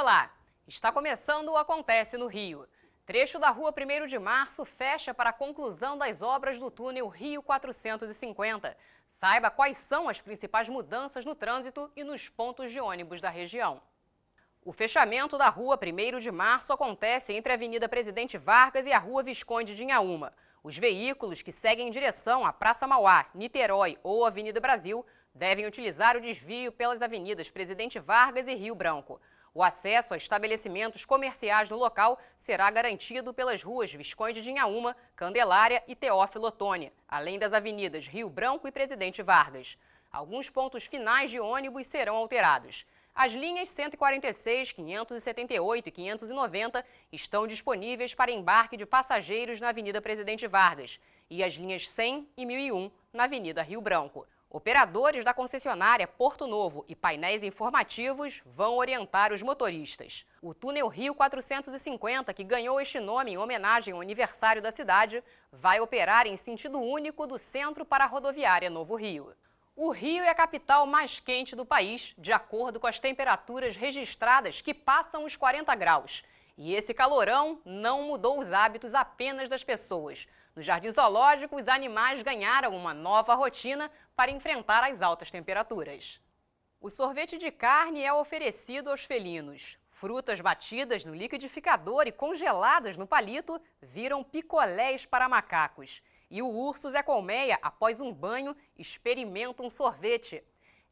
Olá! Está começando o Acontece no Rio. Trecho da Rua 1º de Março fecha para a conclusão das obras do túnel Rio 450. Saiba quais são as principais mudanças no trânsito e nos pontos de ônibus da região. O fechamento da Rua 1º de Março acontece entre a Avenida Presidente Vargas e a Rua Visconde de Inhaúma. Os veículos que seguem em direção à Praça Mauá, Niterói ou Avenida Brasil devem utilizar o desvio pelas avenidas Presidente Vargas e Rio Branco. O acesso a estabelecimentos comerciais no local será garantido pelas ruas Visconde de Inhaúma, Candelária e Teófilo Otoni, além das avenidas Rio Branco e Presidente Vargas. Alguns pontos finais de ônibus serão alterados. As linhas 146, 578 e 590 estão disponíveis para embarque de passageiros na Avenida Presidente Vargas e as linhas 100 e 1001 na Avenida Rio Branco. Operadores da concessionária Porto Novo e painéis informativos vão orientar os motoristas. O túnel Rio 450, que ganhou este nome em homenagem ao aniversário da cidade, vai operar em sentido único do centro para a rodoviária Novo Rio. O Rio é a capital mais quente do país, de acordo com as temperaturas registradas que passam os 40 graus. E esse calorão não mudou os hábitos apenas das pessoas. No Jardim Zoológico, os animais ganharam uma nova rotina para enfrentar as altas temperaturas. O sorvete de carne é oferecido aos felinos. Frutas batidas no liquidificador e congeladas no palito viram picolés para macacos. E o urso Zé Colmeia, após um banho, experimenta um sorvete.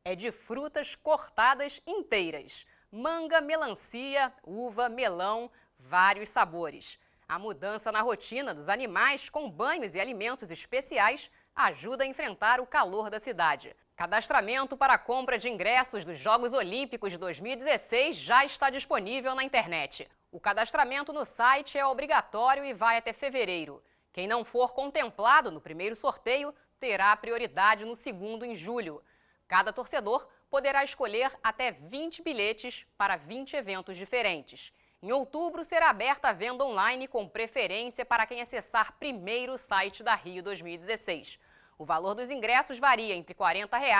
É de frutas cortadas inteiras. Manga, melancia, uva, melão, vários sabores. A mudança na rotina dos animais com banhos e alimentos especiais ajuda a enfrentar o calor da cidade. Cadastramento para a compra de ingressos dos Jogos Olímpicos de 2016 já está disponível na internet. O cadastramento no site é obrigatório e vai até fevereiro. Quem não for contemplado no primeiro sorteio terá prioridade no segundo em julho. Cada torcedor poderá escolher até 20 bilhetes para 20 eventos diferentes. Em outubro, será aberta a venda online com preferência para quem acessar primeiro o site da Rio 2016. O valor dos ingressos varia entre R$ 40 e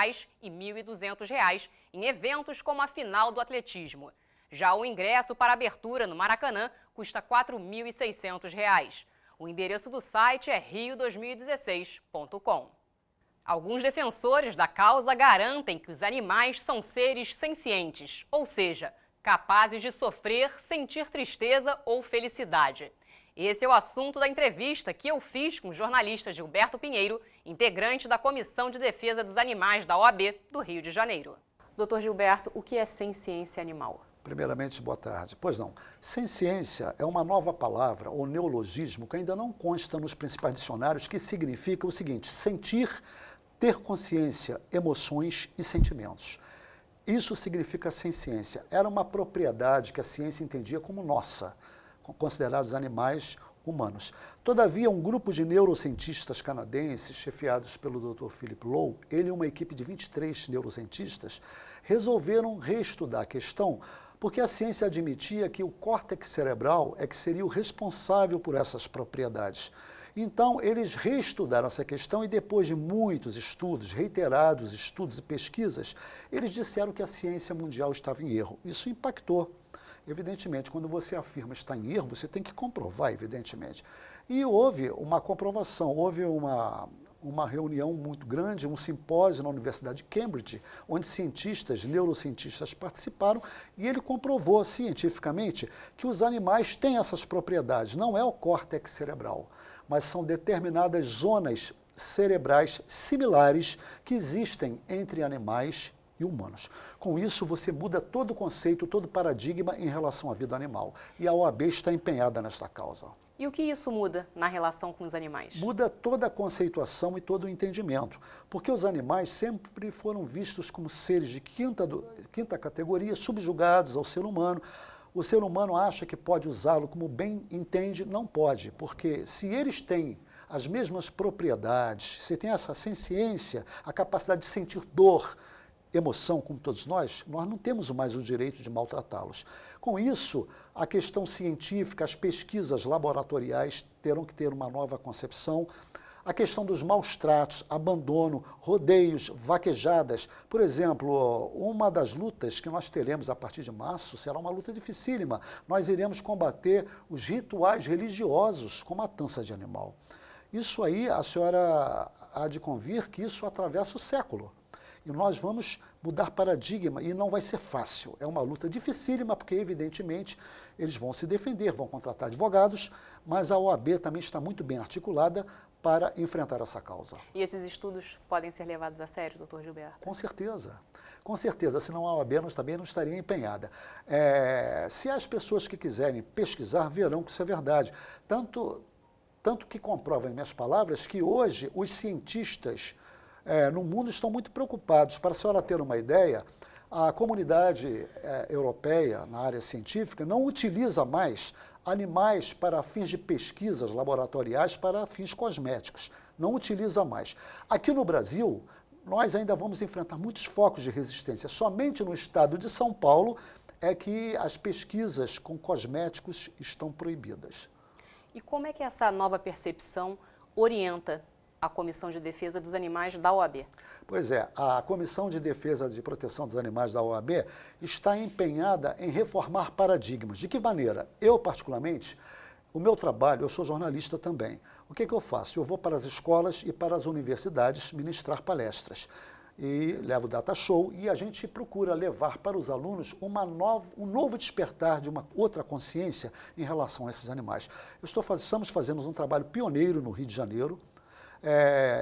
R$ 1.200 em eventos como a final do atletismo. Já o ingresso para abertura no Maracanã custa R$ 4.600. O endereço do site é rio2016.com. Alguns defensores da causa garantem que os animais são seres sencientes, ou seja, capazes de sofrer, sentir tristeza ou felicidade. Esse é o assunto da entrevista que eu fiz com o jornalista Gilberto Pinheiro, integrante da Comissão de Defesa dos Animais da OAB do Rio de Janeiro. Doutor Gilberto, o que é senciência animal? Primeiramente, boa tarde. Pois não, senciência é uma nova palavra ou neologismo que ainda não consta nos principais dicionários, que significa o seguinte: sentir, ter consciência, emoções e sentimentos. Isso significa senciência. Era uma propriedade que a ciência entendia como nossa, considerados animais humanos. Todavia, um grupo de neurocientistas canadenses, chefiados pelo Dr. Philip Lowe, ele e uma equipe de 23 neurocientistas, resolveram reestudar a questão, porque a ciência admitia que o córtex cerebral é que seria o responsável por essas propriedades. Então, eles reestudaram essa questão e, depois de muitos estudos, reiterados estudos e pesquisas, eles disseram que a ciência mundial estava em erro. Isso impactou. Evidentemente, quando você afirma estar em erro, você tem que comprovar, evidentemente. E houve uma comprovação, houve uma reunião muito grande, um simpósio na Universidade de Cambridge, onde cientistas, neurocientistas participaram, e ele comprovou cientificamente que os animais têm essas propriedades. Não é o córtex cerebral, mas são determinadas zonas cerebrais similares que existem entre animais e humanos. Com isso, você muda todo o conceito, todo o paradigma em relação à vida animal. E a OAB está empenhada nesta causa. E o que isso muda na relação com os animais? Muda toda a conceituação e todo o entendimento, porque os animais sempre foram vistos como seres de quinta categoria, subjugados ao ser humano. O ser humano acha que pode usá-lo como bem entende, não pode, porque se eles têm as mesmas propriedades, se tem essa senciência, a capacidade de sentir dor, emoção, como todos nós não temos mais o direito de maltratá-los. Com isso, a questão científica, as pesquisas laboratoriais terão que ter uma nova concepção. A questão dos maus tratos, abandono, rodeios, vaquejadas. Por exemplo, uma das lutas que nós teremos a partir de março será uma luta dificílima. Nós iremos combater os rituais religiosos com matança de animal. Isso aí, a senhora há de convir que isso atravessa o século. E nós vamos mudar paradigma e não vai ser fácil. É uma luta dificílima porque, evidentemente, eles vão se defender, vão contratar advogados, mas a OAB também está muito bem articulada para enfrentar essa causa. E esses estudos podem ser levados a sério, doutor Gilberto? Com certeza, senão a OAB também não estaria empenhada. Se as pessoas que quiserem pesquisar verão que isso é verdade. Tanto que comprovam em minhas palavras que hoje os cientistas no mundo estão muito preocupados. Para a senhora ter uma ideia, a comunidade europeia na área científica não utiliza mais animais para fins de pesquisas laboratoriais, para fins cosméticos. Não utiliza mais. Aqui no Brasil, nós ainda vamos enfrentar muitos focos de resistência. Somente no estado de São Paulo é que as pesquisas com cosméticos estão proibidas. E como é que essa nova percepção orienta a Comissão de Defesa dos Animais da OAB? Pois é, a Comissão de Defesa e Proteção dos Animais da OAB está empenhada em reformar paradigmas. De que maneira? Eu, particularmente, o meu trabalho, eu sou jornalista também. O que eu faço? Eu vou para as escolas e para as universidades ministrar palestras. E levo data show e a gente procura levar para os alunos um novo despertar de uma outra consciência em relação a esses animais. Estamos fazendo um trabalho pioneiro no Rio de Janeiro,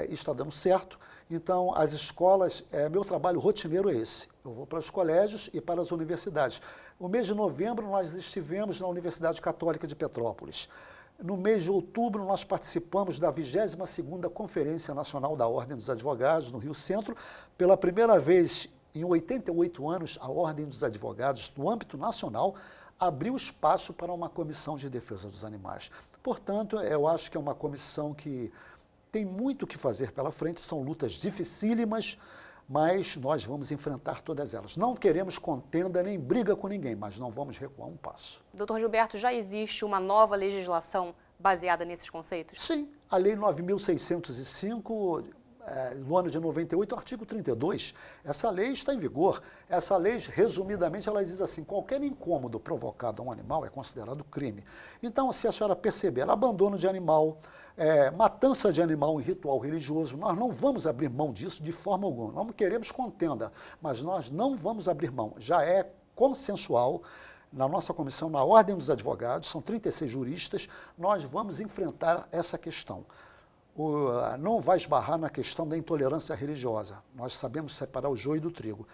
está dando certo. Então, as escolas, meu trabalho rotineiro é esse. Eu vou para os colégios e para as universidades. No mês de novembro, nós estivemos na Universidade Católica de Petrópolis. No mês de outubro, nós participamos da 22ª Conferência Nacional da Ordem dos Advogados, no Rio Centro. Pela primeira vez em 88 anos, a Ordem dos Advogados, no âmbito nacional, abriu espaço para uma comissão de defesa dos animais. Portanto, eu acho que é uma comissão que tem muito o que fazer pela frente, são lutas dificílimas, mas nós vamos enfrentar todas elas. Não queremos contenda nem briga com ninguém, mas não vamos recuar um passo. Doutor Gilberto, já existe uma nova legislação baseada nesses conceitos? Sim, a Lei 9.605, no ano de 98, o artigo 32, essa lei está em vigor. Essa lei, resumidamente, ela diz assim, qualquer incômodo provocado a um animal é considerado crime. Então, se a senhora perceber abandono de animal, matança de animal em ritual religioso, nós não vamos abrir mão disso de forma alguma. Não queremos contenda, mas nós não vamos abrir mão. Já é consensual na nossa comissão, na Ordem dos Advogados, são 36 juristas, nós vamos enfrentar essa questão. Não vai esbarrar na questão da intolerância religiosa. Nós sabemos separar o joio do trigo.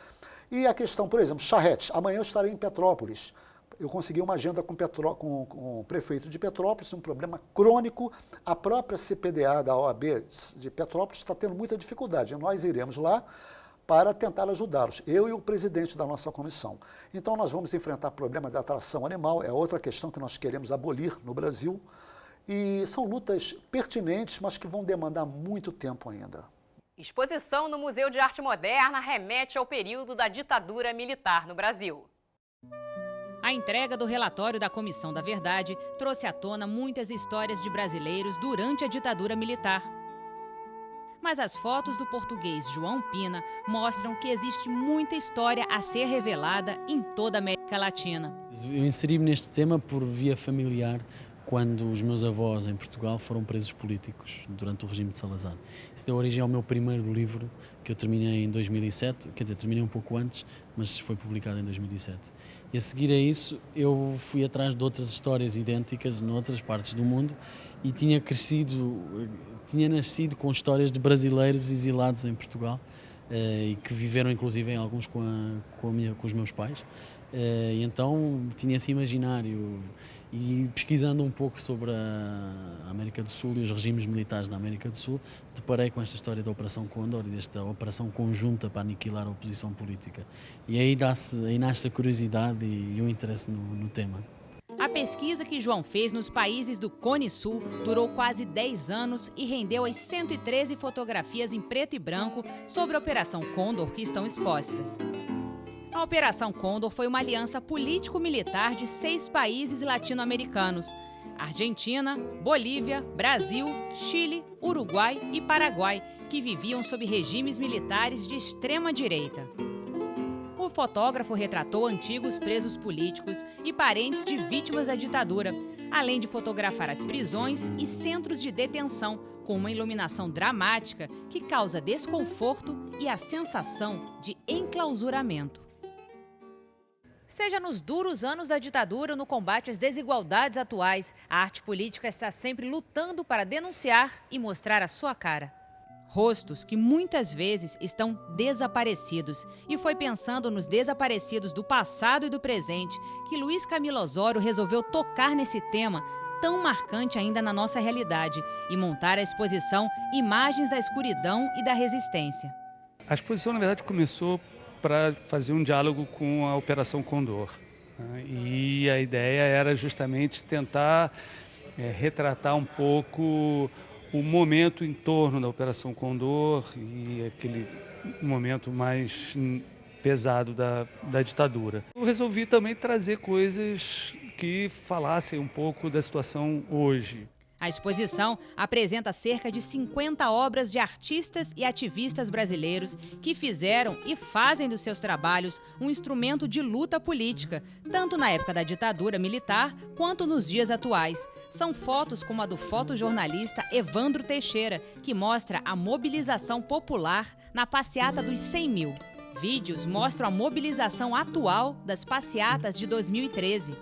E a questão, por exemplo, charretes. Amanhã eu estarei em Petrópolis. Eu consegui uma agenda com o prefeito de Petrópolis, um problema crônico. A própria CPDA da OAB de Petrópolis está tendo muita dificuldade. E nós iremos lá para tentar ajudá-los, eu e o presidente da nossa comissão. Então nós vamos enfrentar problema de atração animal, é outra questão que nós queremos abolir no Brasil. E são lutas pertinentes, mas que vão demandar muito tempo ainda. Exposição no Museu de Arte Moderna remete ao período da ditadura militar no Brasil. A entrega do relatório da Comissão da Verdade trouxe à tona muitas histórias de brasileiros durante a ditadura militar. Mas as fotos do português João Pina mostram que existe muita história a ser revelada em toda a América Latina. Eu inseri-me neste tema por via familiar, quando os meus avós em Portugal foram presos políticos durante o regime de Salazar. Isso deu origem ao meu primeiro livro, que eu terminei em 2007, quer dizer, terminei um pouco antes, mas foi publicado em 2007. E a seguir a isso, eu fui atrás de outras histórias idênticas noutras partes do mundo e tinha nascido com histórias de brasileiros exilados em Portugal e que viveram inclusive em alguns com os meus pais. E então tinha esse imaginário. E pesquisando um pouco sobre a América do Sul e os regimes militares da América do Sul, deparei com esta história da Operação Cóndor e desta operação conjunta para aniquilar a oposição política. E aí nasce a curiosidade e o interesse no tema. A pesquisa que João fez nos países do Cone Sul durou quase 10 anos e rendeu as 113 fotografias em preto e branco sobre a Operação Cóndor que estão expostas. A Operação Cóndor foi uma aliança político-militar de 6 países latino-americanos Argentina, Bolívia, Brasil, Chile, Uruguai e Paraguai, que viviam sob regimes militares de extrema-direita. O fotógrafo retratou antigos presos políticos e parentes de vítimas da ditadura, além de fotografar as prisões e centros de detenção, com uma iluminação dramática que causa desconforto e a sensação de enclausuramento. Seja nos duros anos da ditadura ou no combate às desigualdades atuais, a arte política está sempre lutando para denunciar e mostrar a sua cara. Rostos que muitas vezes estão desaparecidos. E foi pensando nos desaparecidos do passado e do presente que Luiz Camilo Osório resolveu tocar nesse tema tão marcante ainda na nossa realidade e montar a exposição Imagens da Escuridão e da Resistência. A exposição, na verdade, começou para fazer um diálogo com a Operação Condor. E a ideia era justamente tentar retratar um pouco o momento em torno da Operação Condor e aquele momento mais pesado da ditadura. Eu resolvi também trazer coisas que falassem um pouco da situação hoje. A exposição apresenta cerca de 50 obras de artistas e ativistas brasileiros que fizeram e fazem dos seus trabalhos um instrumento de luta política, tanto na época da ditadura militar quanto nos dias atuais. São fotos como a do fotojornalista Evandro Teixeira, que mostra a mobilização popular na passeata dos 100 mil. Vídeos mostram a mobilização atual das passeatas de 2013.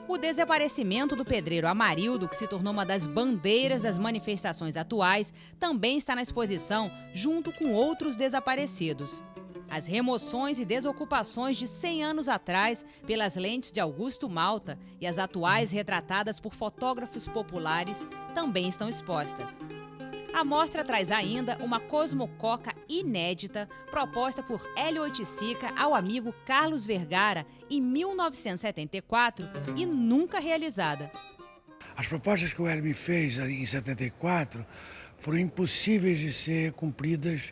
O desaparecimento do pedreiro Amarildo, que se tornou uma das bandeiras das manifestações atuais, também está na exposição, junto com outros desaparecidos. As remoções e desocupações de 100 anos atrás pelas lentes de Augusto Malta e as atuais retratadas por fotógrafos populares também estão expostas. A mostra traz ainda uma cosmococa inédita proposta por Hélio Oiticica ao amigo Carlos Vergara em 1974 e nunca realizada. As propostas que o Hélio me fez em 74 foram impossíveis de ser cumpridas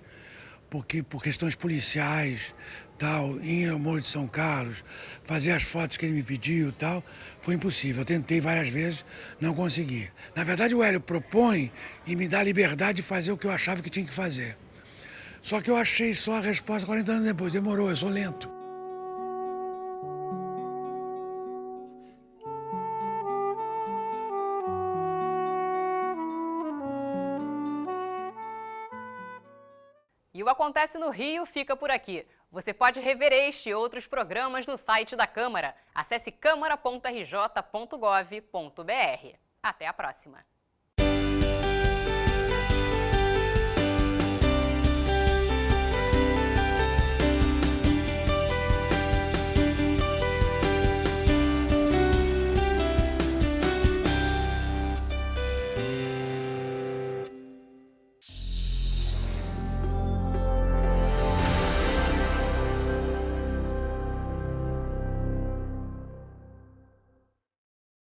porque por questões policiais, tal, em Morro de São Carlos, fazer as fotos que ele me pediu, tal, foi impossível. Eu tentei várias vezes, não consegui. Na verdade, o Hélio propõe e me dá a liberdade de fazer o que eu achava que tinha que fazer. Só que eu achei só a resposta 40 anos depois. Demorou, eu sou lento. E o Acontece no Rio fica por aqui. Você pode rever este e outros programas no site da Câmara. Acesse câmara.rj.gov.br. Até a próxima!